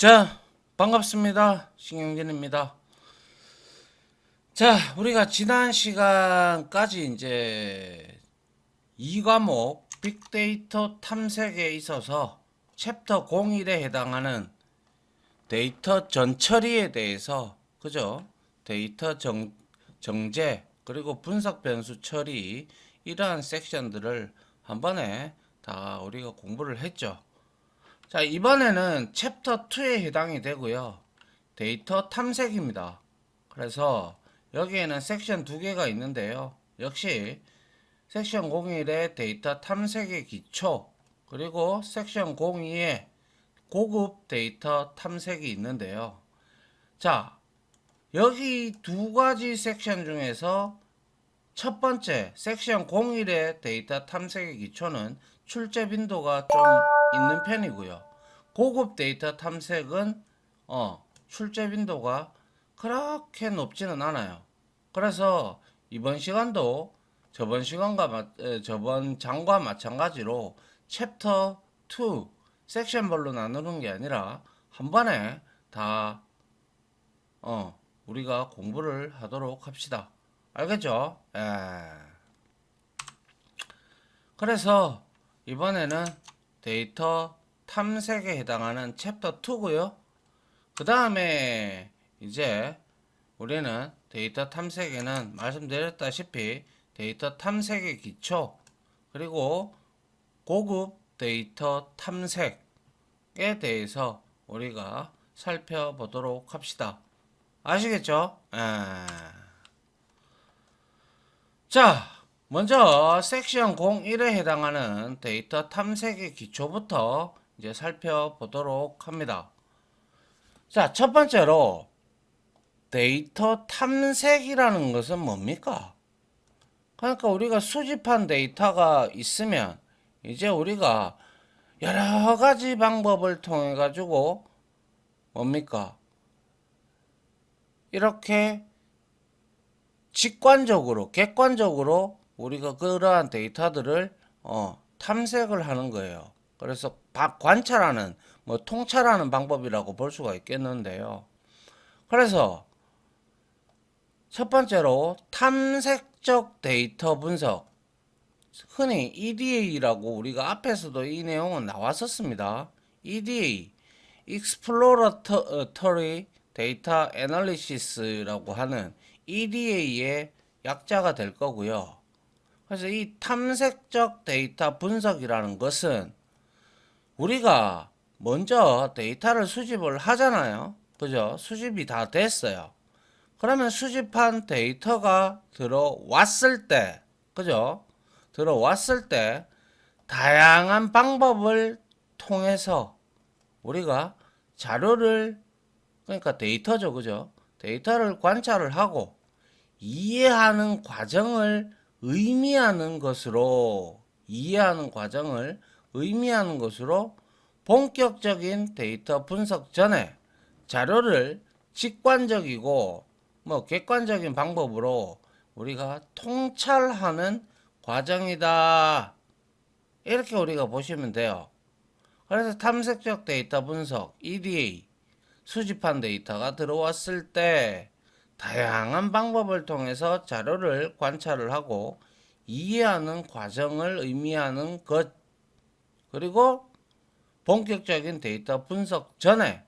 자, 반갑습니다. 신경진입니다. 자, 우리가 지난 시간까지 이제 이 과목 빅데이터 탐색에 있어서 챕터 01에 해당하는 데이터 전처리에 대해서, 그죠? 데이터 정제, 그리고 분석 변수 처리, 이러한 섹션들을 한 번에 다 우리가 공부를 했죠. 자, 이번에는 챕터 2에 해당이 되고요. 데이터 탐색입니다. 그래서 여기에는 섹션 두 개가 있는데요. 역시 섹션 01의 데이터 탐색의 기초, 그리고 섹션 02의 고급 데이터 탐색이 있는데요. 자, 여기 두 가지 섹션 중에서 첫 번째 섹션 01의 데이터 탐색의 기초는 출제 빈도가 좀 있는 편이고요. 고급 데이터 탐색은 출제 빈도가 그렇게 높지는 않아요. 그래서 이번 시간도 저번 장과 마찬가지로 챕터 2 섹션별로 나누는 게 아니라 한 번에 다 우리가 공부를 하도록 합시다. 알겠죠? 그래서 이번에는 데이터 탐색에 해당하는 챕터 2고요. 그 다음에 이제 우리는 데이터 탐색에는 말씀드렸다시피 데이터 탐색의 기초, 그리고 고급 데이터 탐색에 대해서 우리가 살펴보도록 합시다. 아시겠죠? 자, 먼저 섹션 01에 해당하는 데이터 탐색의 기초부터 이제 살펴보도록 합니다. 자, 첫 번째로 데이터 탐색이라는 것은 뭡니까? 그러니까 우리가 수집한 데이터가 있으면 이제 우리가 여러 가지 방법을 통해 가지고 뭡니까? 이렇게 직관적으로, 객관적으로 우리가 그러한 데이터들을 탐색을 하는 거예요. 그래서 관찰하는, 통찰하는 방법이라고 볼 수가 있겠는데요. 그래서 첫 번째로 탐색적 데이터 분석, 흔히 EDA라고 우리가 앞에서도 이 내용은 나왔었습니다. EDA, Exploratory Data Analysis라고 하는 EDA의 약자가 될 거고요. 그래서 이 탐색적 데이터 분석이라는 것은 우리가 먼저 데이터를 수집을 하잖아요. 그죠? 수집이 다 됐어요. 그러면 수집한 데이터가 들어왔을 때, 그죠? 들어왔을 때 다양한 방법을 통해서 우리가 자료를, 그러니까 데이터죠, 그죠? 데이터를 관찰을 하고 이해하는 과정을 의미하는 것으로, 본격적인 데이터 분석 전에 자료를 직관적이고 객관적인 방법으로 우리가 통찰하는 과정이다. 이렇게 우리가 보시면 돼요. 그래서 탐색적 데이터 분석, EDA, 수집한 데이터가 들어왔을 때 다양한 방법을 통해서 자료를 관찰을 하고 이해하는 과정을 의미하는 것, 그리고 본격적인 데이터 분석 전에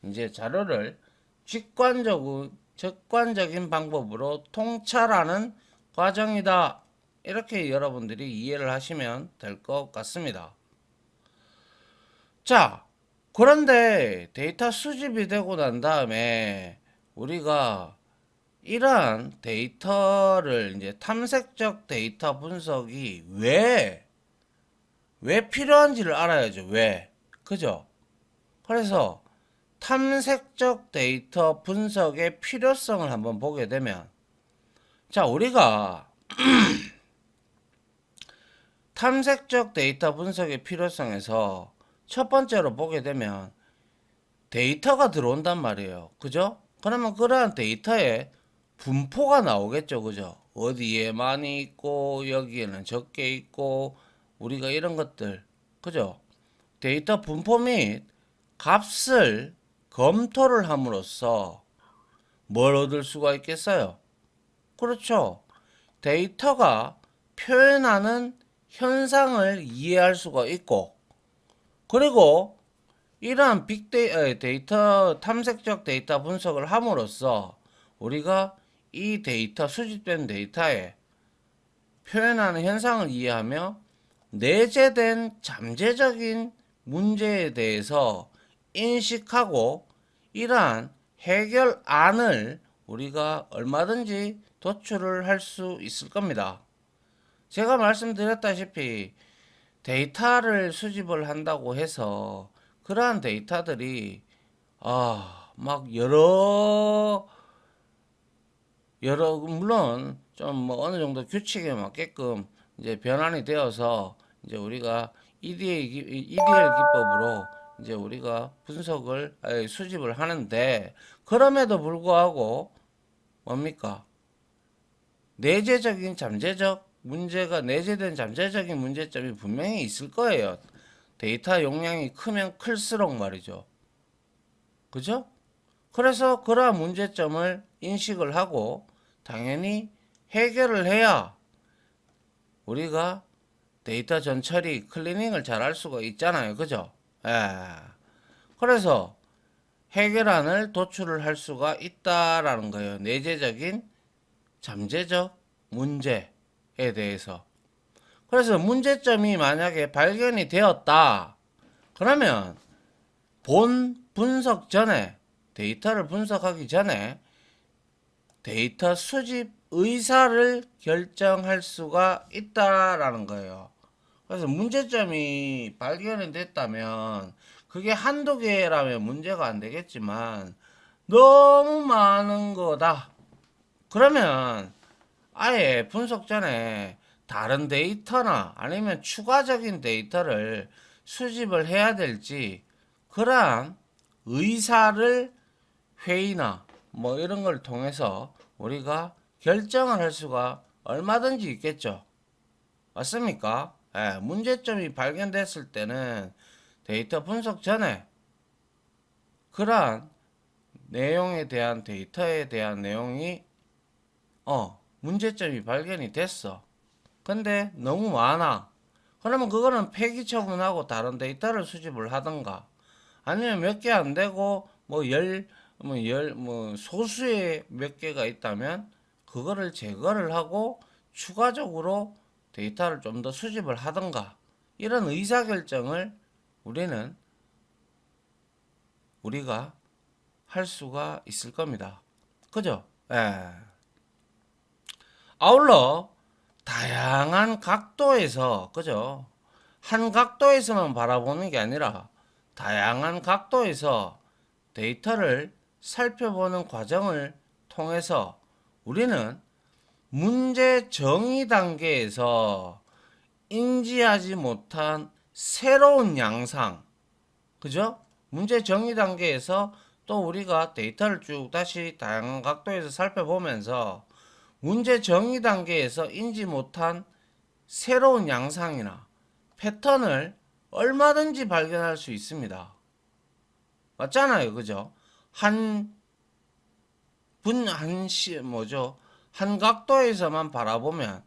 이제 자료를 직관적인 방법으로 통찰하는 과정이다. 이렇게 여러분들이 이해를 하시면 될 것 같습니다. 자, 그런데 데이터 수집이 되고 난 다음에 우리가 이러한 데이터를 이제 탐색적 데이터 분석이 왜 필요한지를 알아야죠. 왜? 그죠? 그래서 탐색적 데이터 분석의 필요성을 한번 보게 되면, 자, 우리가 탐색적 데이터 분석의 필요성에서 첫 번째로 보게 되면 데이터가 들어온단 말이에요. 그죠? 그러면 그러한 데이터에 분포가 나오겠죠. 그죠? 어디에 많이 있고 여기에는 적게 있고 우리가 이런 것들, 그죠? 데이터 분포 및 값을 검토를 함으로써 뭘 얻을 수가 있겠어요? 그렇죠. 데이터가 표현하는 현상을 이해할 수가 있고, 그리고 이러한 데이터 탐색적 데이터 분석을 함으로써 우리가 이 데이터 수집된 데이터에 표현하는 현상을 이해하며 내재된 잠재적인 문제에 대해서 인식하고 이러한 해결안을 우리가 얼마든지 도출을 할 수 있을 겁니다. 제가 말씀드렸다시피 데이터를 수집을 한다고 해서 그러한 데이터들이 막 물론 좀 뭐 어느 정도 규칙에 맞게끔 이제 변환이 되어서 이제 우리가 EDL 기법으로 이제 우리가 수집을 하는데, 그럼에도 불구하고 뭡니까? 내재된 잠재적인 문제점이 분명히 있을 거예요. 데이터 용량이 크면 클수록 말이죠. 그죠? 그래서 그러한 문제점을 인식을 하고 당연히 해결을 해야 우리가 데이터 전처리, 클리닝을 잘 할 수가 있잖아요. 그죠? 예. 그래서 해결안을 도출을 할 수가 있다라는 거예요. 내재적인 잠재적 문제에 대해서. 그래서 문제점이 만약에 발견이 되었다. 그러면 분석 전에, 데이터를 분석하기 전에 데이터 수집 의사를 결정할 수가 있다라는 거예요. 그래서 문제점이 발견이 됐다면 그게 한두 개라면 문제가 안 되겠지만 너무 많은 거다. 그러면 아예 분석 전에 다른 데이터나 아니면 추가적인 데이터를 수집을 해야 될지 그러한 의사를 회의나 뭐 이런 걸 통해서 우리가 결정을 할 수가 얼마든지 있겠죠. 맞습니까? 예, 문제점이 발견됐을 때는 데이터 분석 전에 그러한 내용에 대한 데이터에 대한 내용이 문제점이 발견이 됐어. 근데 너무 많아. 그러면 그거는 폐기 처분하고 다른 데이터를 수집을 하든가 아니면 몇 개 안 되고 소수의 몇 개가 있다면 그거를 제거를 하고 추가적으로 데이터를 좀 더 수집을 하든가 이런 의사결정을 우리가 할 수가 있을 겁니다. 그죠? 예. 아울러 다양한 각도에서, 그죠? 한 각도에서만 바라보는 게 아니라 다양한 각도에서 데이터를 살펴보는 과정을 통해서 우리는 문제 정의 단계에서 인지하지 못한 새로운 양상, 그죠? 문제 정의 단계에서 또 우리가 데이터를 쭉 다시 다양한 각도에서 살펴보면서 문제 정의 단계에서 인지 못한 새로운 양상이나 패턴을 얼마든지 발견할 수 있습니다. 맞잖아요. 그죠? 한 각도에서만 바라보면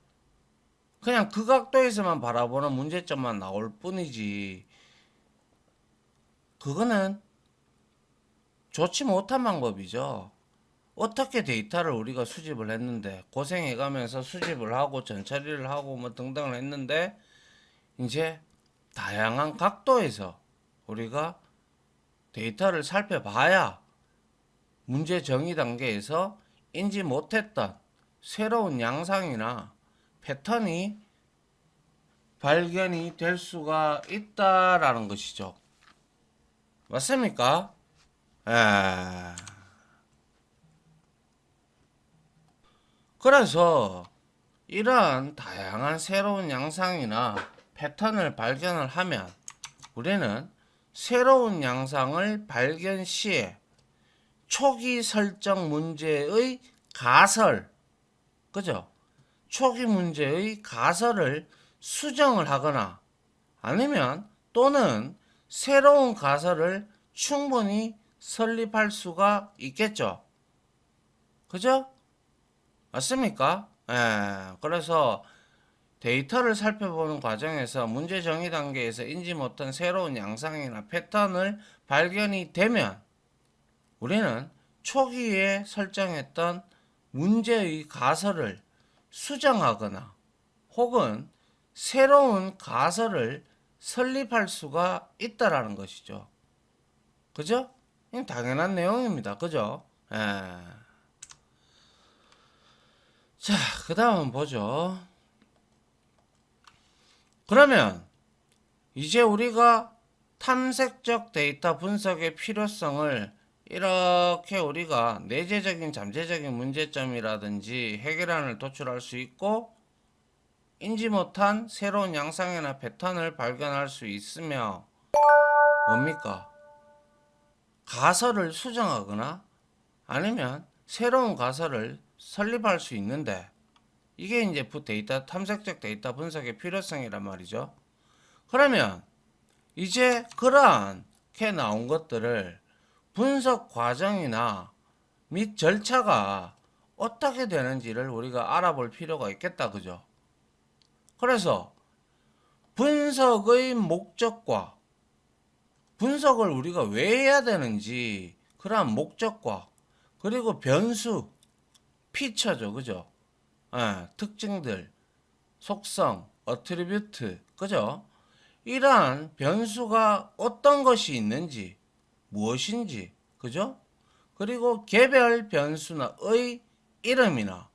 그냥 그 각도에서만 바라보는 문제점만 나올 뿐이지, 그거는 좋지 못한 방법이죠. 어떻게 데이터를 우리가 수집을 했는데 고생해가면서 수집을 하고 전처리를 하고 뭐 등등을 했는데 이제 다양한 각도에서 우리가 데이터를 살펴봐야 문제 정의 단계에서 인지 못했던 새로운 양상이나 패턴이 발견이 될 수가 있다라는 것이죠. 맞습니까? 그래서 이러한 다양한 새로운 양상이나 패턴을 발견을 하면 우리는 새로운 양상을 발견 시에 초기 설정 문제의 가설, 그죠? 초기 문제의 가설을 수정을 하거나 아니면 또는 새로운 가설을 충분히 설립할 수가 있겠죠. 그죠? 맞습니까? 예. 그래서 데이터를 살펴보는 과정에서 문제 정의 단계에서 인지 못한 새로운 양상이나 패턴을 발견이 되면 우리는 초기에 설정했던 문제의 가설을 수정하거나 혹은 새로운 가설을 설립할 수가 있다라는 것이죠. 그죠? 이건 당연한 내용입니다. 그죠? 예. 자, 그 다음 보죠. 그러면 이제 우리가 탐색적 데이터 분석의 필요성을 이렇게 우리가 내재적인 잠재적인 문제점이라든지 해결안을 도출할 수 있고 인지 못한 새로운 양상이나 패턴을 발견할 수 있으며 뭡니까? 가설을 수정하거나 아니면 새로운 가설을 설립할 수 있는데 이게 이제 데이터 탐색적 데이터 분석의 필요성이란 말이죠. 그러면 이제 그러한게 나온 것들을 분석 과정이나 및 절차가 어떻게 되는지를 우리가 알아볼 필요가 있겠다. 그죠? 그래서 분석의 목적과 분석을 우리가 왜 해야 되는지 그러한 목적과 그리고 변수, 피처죠. 그죠? 특징들, 속성, 어트리뷰트, 그죠? 이러한 변수가 어떤 것이 있는지, 무엇인지, 그죠? 그리고 개별 변수의 이름이나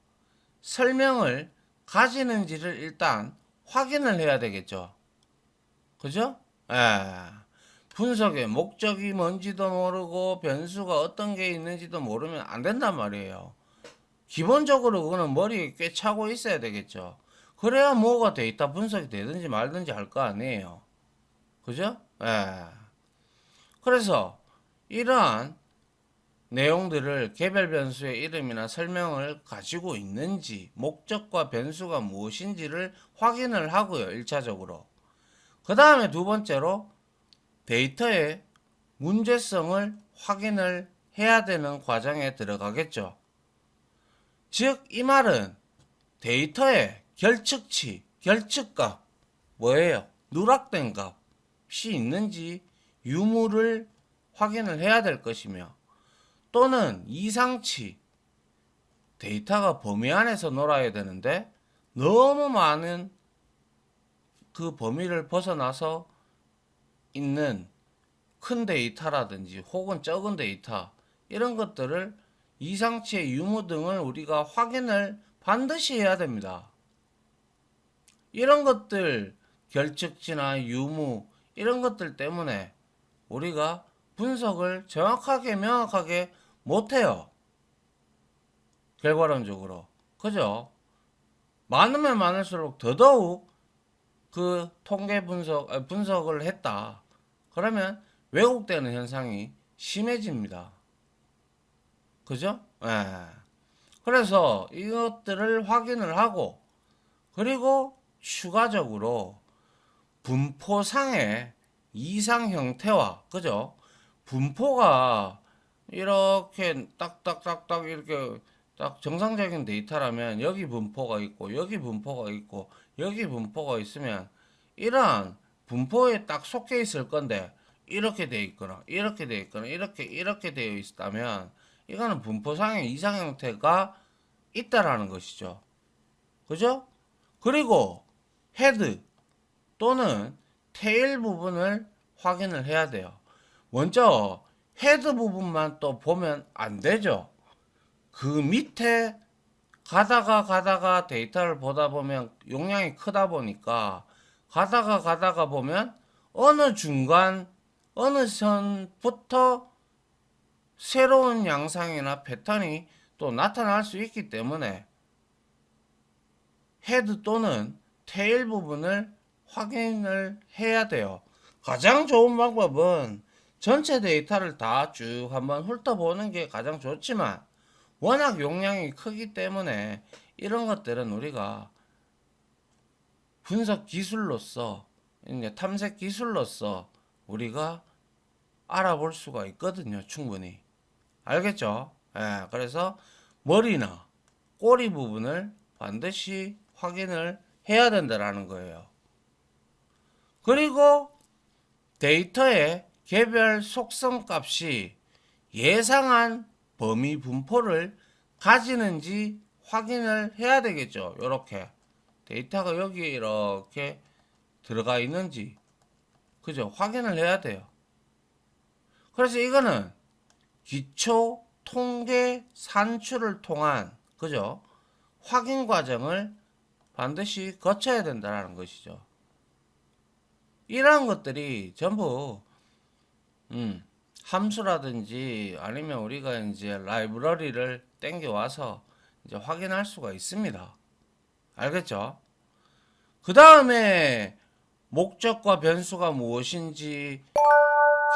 설명을 가지는지를 일단 확인을 해야 되겠죠. 그죠? 분석의 목적이 뭔지도 모르고 변수가 어떤 게 있는지도 모르면 안 된단 말이에요. 기본적으로 그거는 머리에 꽤 차고 있어야 되겠죠. 그래야 뭐가 데이터 분석이 되든지 말든지 할 거 아니에요. 그죠? 그래서 이러한 내용들을 개별 변수의 이름이나 설명을 가지고 있는지 목적과 변수가 무엇인지를 확인을 하고요. 1차적으로. 그 다음에 두 번째로 데이터의 문제성을 확인을 해야 되는 과정에 들어가겠죠. 즉, 이 말은 데이터의 결측치, 결측값, 뭐예요? 누락된 값이 있는지 유무를 확인을 해야 될 것이며 또는 이상치, 데이터가 범위 안에서 놀아야 되는데 너무 많은 그 범위를 벗어나서 있는 큰 데이터라든지 혹은 적은 데이터 이런 것들을 이상치의 유무 등을 우리가 확인을 반드시 해야 됩니다. 이런 것들 결측치나 유무 이런 것들 때문에 우리가 분석을 정확하게 명확하게 못해요. 결과론적으로. 그죠? 많으면 많을수록 더더욱 그 통계 분석을 했다. 그러면 왜곡되는 현상이 심해집니다. 그죠? 그래서 이것들을 확인을 하고 그리고 추가적으로 분포상의 이상 형태와 그죠? 분포가 이렇게 딱딱딱딱 이렇게 딱 정상적인 데이터라면 여기 분포가 있고 여기 분포가 있고 여기 분포가 있으면 이러한 분포에 딱 속해 있을 건데 이렇게 돼 있거나 이렇게 돼 있거나 이렇게 되어 있다면 이거는 분포상의 이상 형태가 있다라는 것이죠. 그죠? 그리고 헤드 또는 테일 부분을 확인을 해야 돼요. 먼저 헤드 부분만 또 보면 안 되죠. 그 밑에 가다가 데이터를 보다 보면 용량이 크다 보니까 가다가 보면 어느 중간 어느 선부터 새로운 양상이나 패턴이 또 나타날 수 있기 때문에 헤드 또는 테일 부분을 확인을 해야 돼요. 가장 좋은 방법은 전체 데이터를 다 쭉 한번 훑어보는 게 가장 좋지만 워낙 용량이 크기 때문에 이런 것들은 우리가 분석 기술로서 이제 탐색 기술로서 우리가 알아볼 수가 있거든요. 충분히. 알겠죠? 예, 그래서 머리나 꼬리 부분을 반드시 확인을 해야 된다라는 거예요. 그리고 데이터의 개별 속성 값이 예상한 범위 분포를 가지는지 확인을 해야 되겠죠. 이렇게 데이터가 여기에 이렇게 들어가 있는지 그죠? 확인을 해야 돼요. 그래서 이거는 기초 통계 산출을 통한 그죠? 확인 과정을 반드시 거쳐야 된다는 것이죠. 이러한 것들이 전부 함수라든지 아니면 우리가 이제 라이브러리를 땡겨 와서 이제 확인할 수가 있습니다. 알겠죠? 그 다음에 목적과 변수가 무엇인지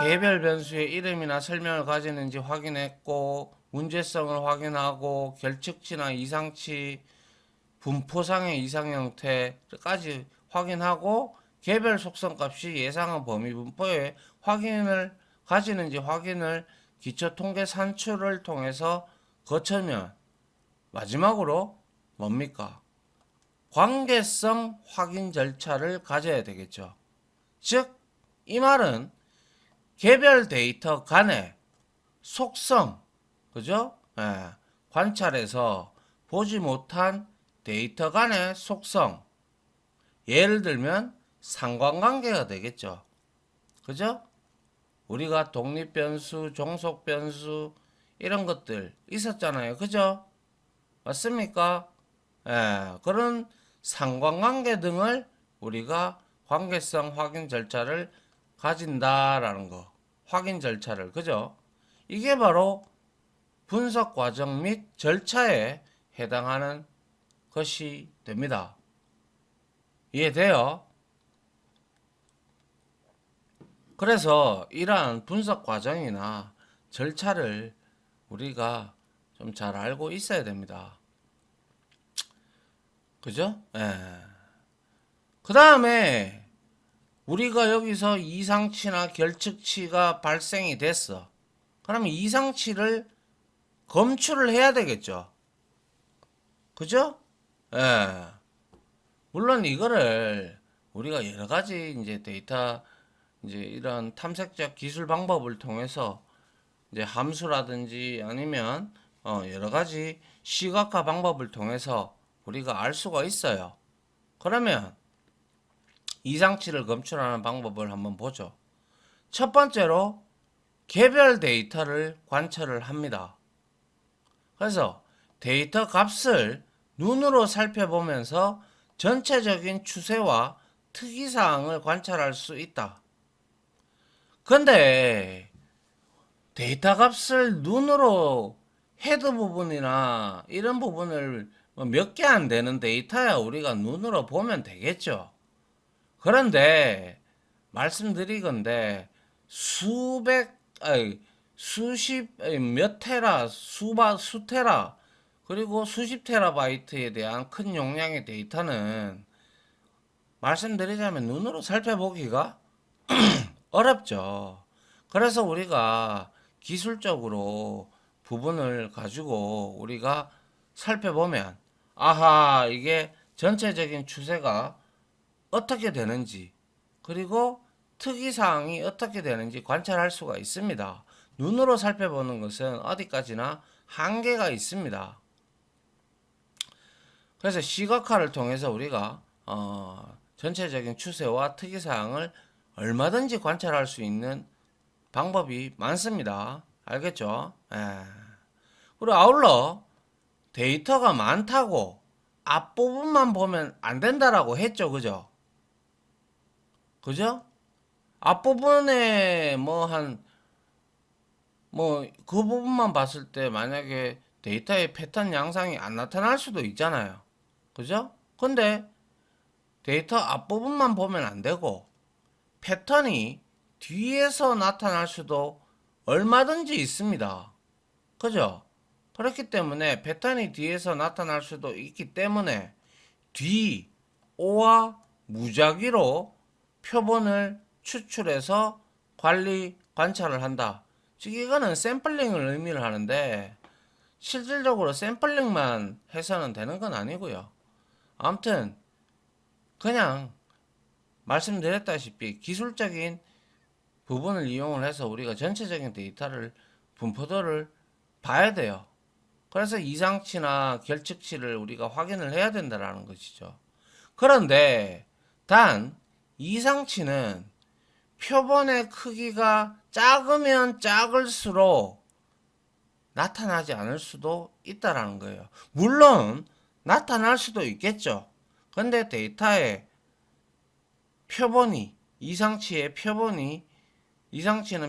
개별 변수의 이름이나 설명을 가지는지 확인했고 문제성을 확인하고 결측치나 이상치 분포상의 이상 형태까지 확인하고 개별 속성 값이 예상한 범위 분포에 확인을 가지는지 확인을 기초 통계 산출을 통해서 거치면 마지막으로 뭡니까? 관계성 확인 절차를 가져야 되겠죠. 즉, 이 말은 개별 데이터 간의 속성, 그죠? 예, 관찰해서 보지 못한 데이터 간의 속성, 예를 들면 상관관계가 되겠죠. 그죠? 우리가 독립변수, 종속변수 이런 것들 있었잖아요. 그죠? 맞습니까? 예, 그런 상관관계 등을 우리가 관계성 확인 절차를 가진다라는 거. 확인 절차를. 그죠? 이게 바로 분석 과정 및 절차에 해당하는 것이 됩니다. 이해돼요? 그래서 이러한 분석 과정이나 절차를 우리가 좀 잘 알고 있어야 됩니다. 그죠? 예. 그 다음에 우리가 여기서 이상치나 결측치가 발생이 됐어. 그러면 이상치를 검출을 해야 되겠죠. 그죠? 예. 물론 이거를 우리가 여러 가지 이제 데이터 이제 이런 탐색적 기술 방법을 통해서 이제 함수라든지 아니면 여러 가지 시각화 방법을 통해서 우리가 알 수가 있어요. 그러면 이상치를 검출하는 방법을 한번 보죠. 첫 번째로 개별 데이터를 관찰을 합니다. 그래서 데이터 값을 눈으로 살펴보면서 전체적인 추세와 특이사항을 관찰할 수 있다. 근데 데이터 값을 눈으로 헤드 부분이나 이런 부분을 몇 개 안 되는 데이터야 우리가 눈으로 보면 되겠죠. 그런데 말씀드리건데 수백 아니 수십 몇 테라 수테라 그리고 수십 테라바이트에 대한 큰 용량의 데이터는 말씀드리자면 눈으로 살펴보기가 어렵죠. 그래서 우리가 기술적으로 부분을 가지고 우리가 살펴보면 아하 이게 전체적인 추세가 어떻게 되는지 그리고 특이사항이 어떻게 되는지 관찰할 수가 있습니다. 눈으로 살펴보는 것은 어디까지나 한계가 있습니다. 그래서 시각화를 통해서 우리가 전체적인 추세와 특이사항을 얼마든지 관찰할 수 있는 방법이 많습니다. 알겠죠? 예. 그리고 아울러 데이터가 많다고 앞부분만 보면 안 된다라고 했죠. 그죠? 그죠? 앞부분에 그 부분만 봤을 때 만약에 데이터의 패턴 양상이 안 나타날 수도 있잖아요. 그죠? 근데 데이터 앞부분만 보면 안 되고 패턴이 뒤에서 나타날 수도 얼마든지 있습니다. 그죠? 그렇기 때문에 패턴이 뒤에서 나타날 수도 있기 때문에 뒤, 오와 무작위로 표본을 추출해서 관리 관찰을 한다. 즉 이거는 샘플링을 의미를 하는데 실질적으로 샘플링만 해서는 되는 건 아니고요. 아무튼 그냥 말씀드렸다시피 기술적인 부분을 이용을 해서 우리가 전체적인 데이터를 분포도를 봐야 돼요. 그래서 이상치나 결측치를 우리가 확인을 해야 된다는 것이죠. 그런데 단 이상치는 표본의 크기가 작으면 작을수록 나타나지 않을 수도 있다라는 거예요. 물론 나타날 수도 있겠죠. 근데 데이터의 표본이 이상치는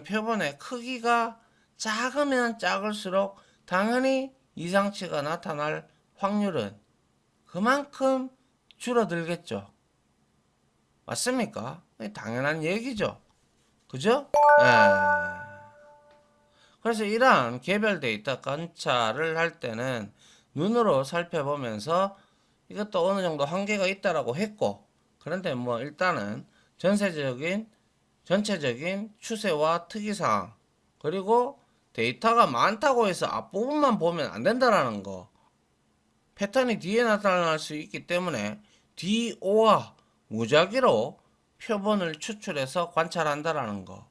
표본의 크기가 작으면 작을수록 당연히 이상치가 나타날 확률은 그만큼 줄어들겠죠. 맞습니까? 당연한 얘기죠. 그죠? 예. 그래서 이러한 개별 데이터 관찰을 할 때는 눈으로 살펴보면서 이것도 어느 정도 한계가 있다라고 했고, 그런데 뭐 일단은 전체적인 추세와 특이사항, 그리고 데이터가 많다고 해서 앞부분만 보면 안 된다라는 거. 패턴이 뒤에 나타날 수 있기 때문에 DO와 무작위로 표본을 추출해서 관찰한다라는 거.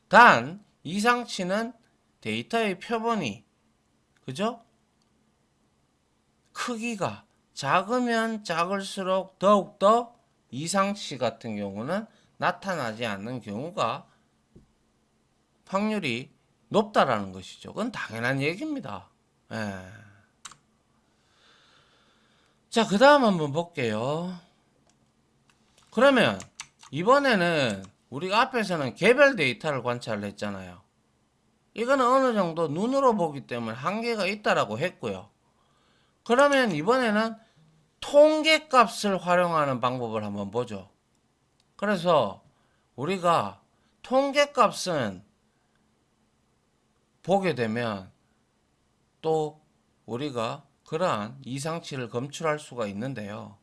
단 이상치는 데이터의 표본이 그죠? 크기가 작으면 작을수록 더욱더 이상치 같은 경우는 나타나지 않는 경우가 확률이 높다라는 것이죠. 그건 당연한 얘기입니다. 예. 자, 그 다음 한번 볼게요. 그러면 이번에는 우리가 앞에서는 개별 데이터를 관찰을 했잖아요. 이거는 어느 정도 눈으로 보기 때문에 한계가 있다라고 했고요. 그러면 이번에는 통계값을 활용하는 방법을 한번 보죠. 그래서 우리가 통계값은 보게 되면 또 우리가 그러한 이상치를 검출할 수가 있는데요.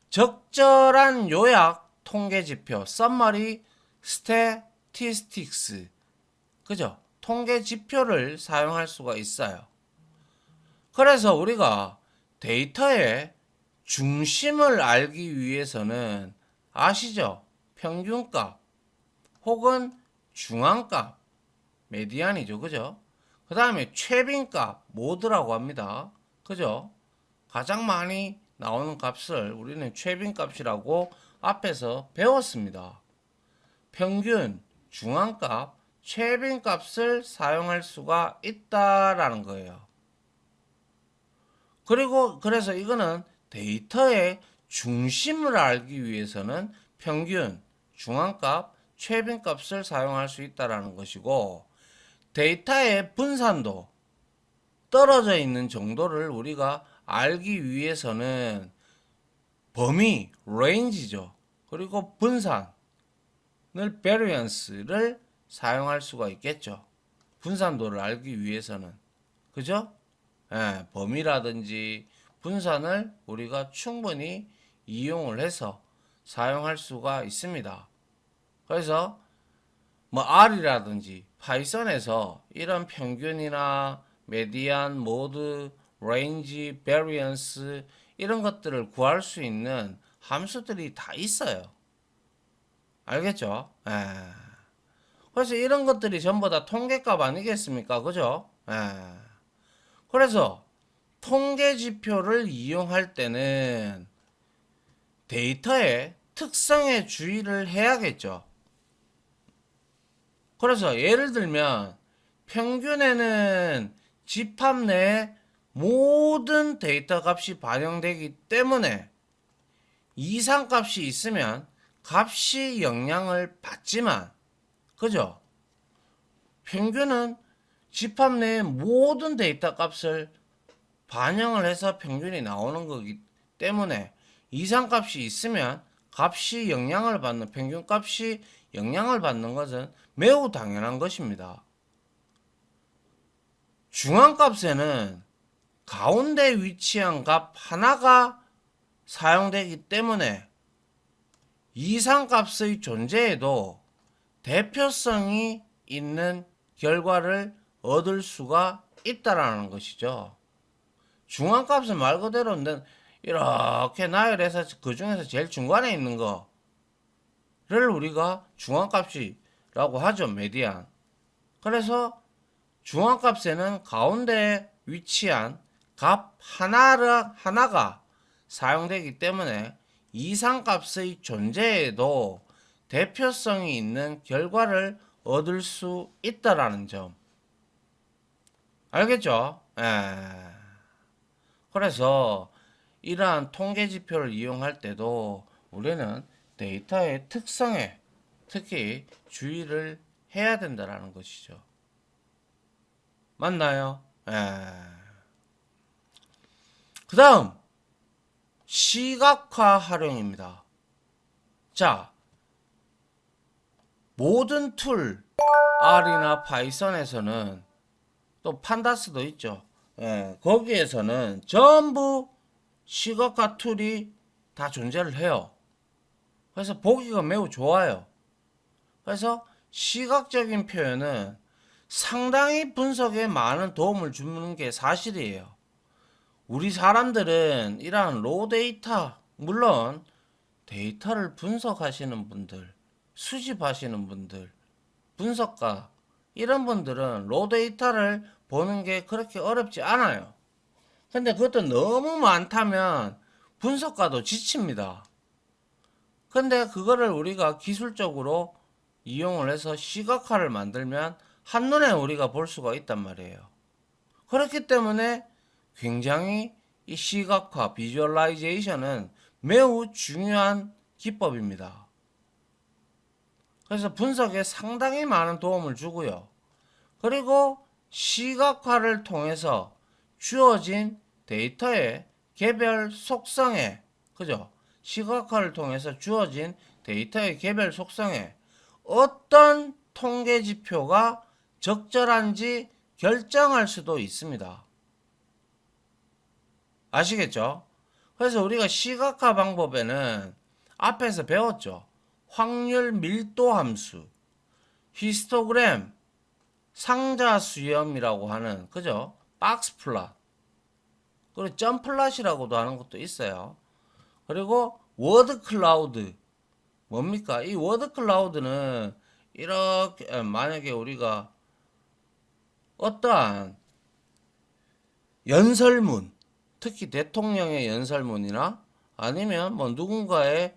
적절한 요약 통계지표, summary statistics, 그죠? 통계지표를 사용할 수가 있어요. 그래서 우리가 데이터의 중심을 알기 위해서는 아시죠? 평균값 혹은 중앙값, 메디안이죠. 그죠? 그 다음에 최빈값, 모드라고 합니다. 그죠? 가장 많이 나오는 값을 우리는 최빈값이라고 앞에서 배웠습니다. 평균, 중앙값, 최빈값을 사용할 수가 있다라는 거예요. 그래서 이거는 데이터의 중심을 알기 위해서는 평균, 중앙값, 최빈값을 사용할 수 있다라는 것이고, 데이터의 분산도, 떨어져 있는 정도를 우리가 알기 위해서는 범위, range죠. 그리고 분산을, variance를 사용할 수가 있겠죠. 분산도를 알기 위해서는. 그죠? 예, 범위라든지 분산을 우리가 충분히 이용을 해서 사용할 수가 있습니다. 그래서 뭐 R이라든지 파이썬에서 이런 평균이나 메디안, 모드, 레인지, 베리언스 이런 것들을 구할 수 있는 함수들이 다 있어요. 알겠죠? 예. 그래서 이런 것들이 전부 다 통계값 아니겠습니까? 그죠? 예. 그래서 통계 지표를 이용할 때는 데이터의 특성에 주의를 해야겠죠. 그래서 예를 들면 평균에는 집합 내에 모든 데이터 값이 반영되기 때문에 이상값이 있으면 값이 영향을 받지만, 그죠? 평균은 집합 내의 모든 데이터 값을 반영을 해서 평균이 나오는 거기 때문에 이상값이 있으면 값이 영향을 받는, 평균값이 영향을 받는 것은 매우 당연한 것입니다. 중앙값에는 가운데 위치한 값 하나가 사용되기 때문에 이상값의 존재에도 대표성이 있는 결과를 얻을 수가 있다라는 것이죠. 중앙값은 말 그대로 이렇게 나열해서 그 중에서 제일 중간에 있는 거를 우리가 중앙값이라고 하죠. 메디안. 그래서 중앙값에는 가운데에 위치한 값 하나가 사용되기 때문에 이상값의 존재에도 대표성이 있는 결과를 얻을 수 있다라는 점. 알겠죠? 그래서 이러한 통계 지표를 이용할 때도 우리는 데이터의 특성에 특히 주의를 해야 된다라는 것이죠. 맞나요? 그 다음 시각화 활용입니다. 자, 모든 툴 R이나 파이썬에서는 또 판다스도 있죠. 거기에서는 전부 시각화 툴이 다 존재를 해요. 그래서 보기가 매우 좋아요. 그래서 시각적인 표현은 상당히 분석에 많은 도움을 주는 게 사실이에요. 우리 사람들은 이러한 로우 데이터, 물론 데이터를 분석하시는 분들, 수집하시는 분들, 분석가, 이런 분들은 로우 데이터를 보는 게 그렇게 어렵지 않아요. 근데 그것도 너무 많다면 분석가도 지칩니다. 근데 그거를 우리가 기술적으로 이용을 해서 시각화를 만들면 한눈에 우리가 볼 수가 있단 말이에요. 그렇기 때문에 굉장히 이 시각화, 비주얼라이제이션은 매우 중요한 기법입니다. 그래서 분석에 상당히 많은 도움을 주고요. 그리고 시각화를 통해서 주어진 데이터의 개별 속성에, 그죠? 시각화를 통해서 주어진 데이터의 개별 속성에 어떤 통계 지표가 적절한지 결정할 수도 있습니다. 아시겠죠? 그래서 우리가 시각화 방법에는 앞에서 배웠죠. 확률 밀도 함수, 히스토그램, 상자 수염이라고 하는, 그죠? 박스 플롯, 그리고 점 플롯이라고도 하는 것도 있어요. 그리고 워드 클라우드. 뭡니까? 이 워드 클라우드는 이렇게 만약에 우리가 어떠한 연설문, 특히 대통령의 연설문이나 아니면 뭐 누군가의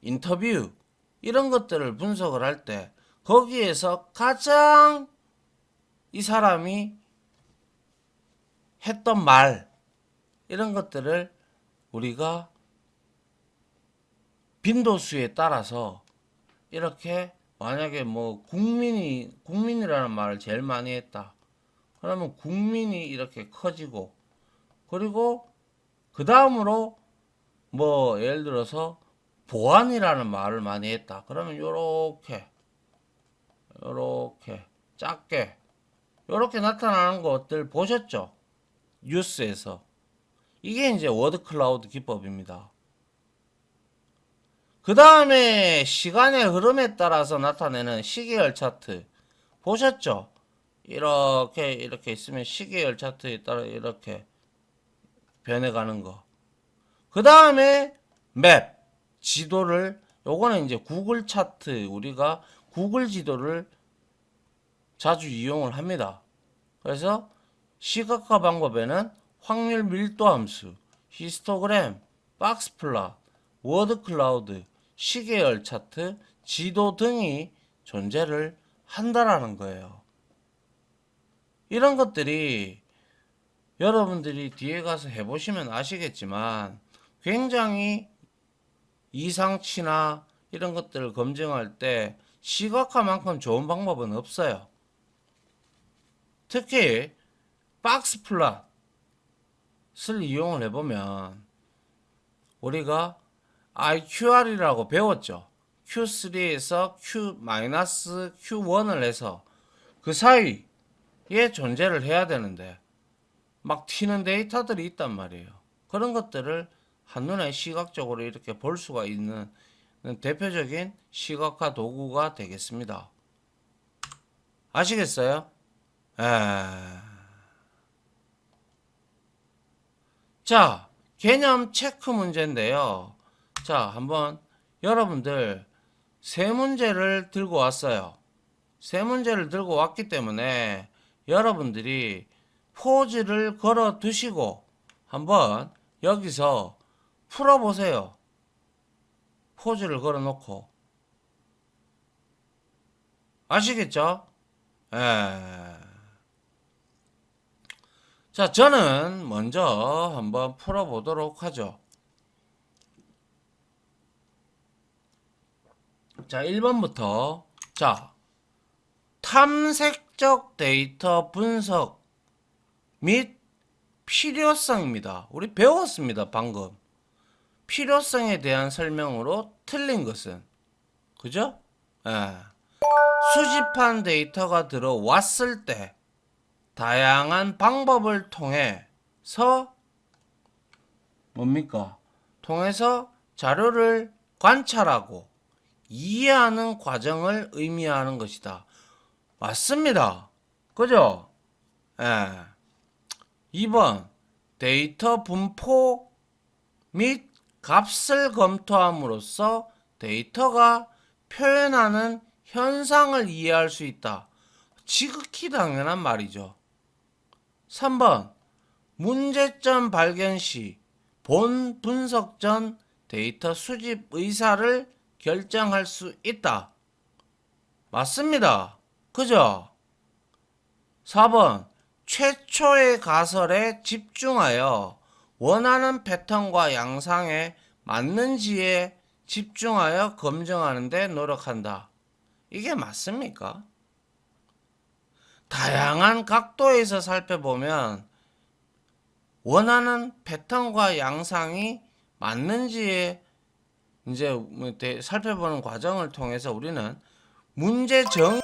인터뷰 이런 것들을 분석을 할 때 거기에서 가장 이 사람이 했던 말 이런 것들을 우리가 빈도수에 따라서 이렇게 만약에 뭐 국민이라는 말을 제일 많이 했다. 그러면 국민이 이렇게 커지고 그리고 그 다음으로 뭐 예를 들어서 보안이라는 말을 많이 했다. 그러면 요렇게 작게 요렇게 나타나는 것들 보셨죠? 뉴스에서. 이게 이제 워드 클라우드 기법입니다. 그 다음에 시간의 흐름에 따라서 나타내는 시계열 차트 보셨죠? 이렇게 있으면 시계열 차트에 따라 이렇게 변해가는 거. 그 다음에 맵, 지도를, 요거는 이제 구글 차트, 우리가 구글 지도를 자주 이용을 합니다. 그래서 시각화 방법에는 확률 밀도 함수, 히스토그램, 박스 플롯, 워드 클라우드, 시계열 차트, 지도 등이 존재를 한다라는 거예요. 이런 것들이 여러분들이 뒤에 가서 해보시면 아시겠지만 굉장히 이상치나 이런 것들을 검증할 때 시각화만큼 좋은 방법은 없어요. 특히 박스 플롯을 이용을 해보면 우리가 IQR이라고 배웠죠. Q3에서 Q-Q1을 해서 그 사이에 존재를 해야 되는데 막 튀는 데이터들이 있단 말이에요. 그런 것들을 한눈에 시각적으로 이렇게 볼 수가 있는 대표적인 시각화 도구가 되겠습니다. 아시겠어요? 에... 자, 개념 체크 문제인데요. 자, 한번 여러분들 세 문제를 들고 왔어요. 세 문제를 들고 왔기 때문에 여러분들이 포즈를 걸어 두시고 한번 여기서 풀어보세요. 포즈를 걸어 놓고. 아시겠죠? 예. 자, 저는 먼저 한번 풀어보도록 하죠. 자, 1번부터. 자, 탐색적 데이터 분석 및 필요성입니다. 우리 배웠습니다, 방금. 필요성에 대한 설명으로 틀린 것은. 그죠? 예. 수집한 데이터가 들어왔을 때 다양한 방법을 통해서 뭡니까? 통해서 자료를 관찰하고 이해하는 과정을 의미하는 것이다. 맞습니다. 그죠? 예. 2번 데이터 분포 및 값을 검토함으로써 데이터가 표현하는 현상을 이해할 수 있다. 지극히 당연한 말이죠. 3번 문제점 발견 시 본 분석 전 데이터 수집 의사를 결정할 수 있다. 맞습니다. 그죠? 4번 최초의 가설에 집중하여 원하는 패턴과 양상에 맞는지에 집중하여 검증하는 데 노력한다. 이게 맞습니까? 다양한 각도에서 살펴보면 원하는 패턴과 양상이 맞는지에 이제 살펴보는 과정을 통해서 우리는 문제 정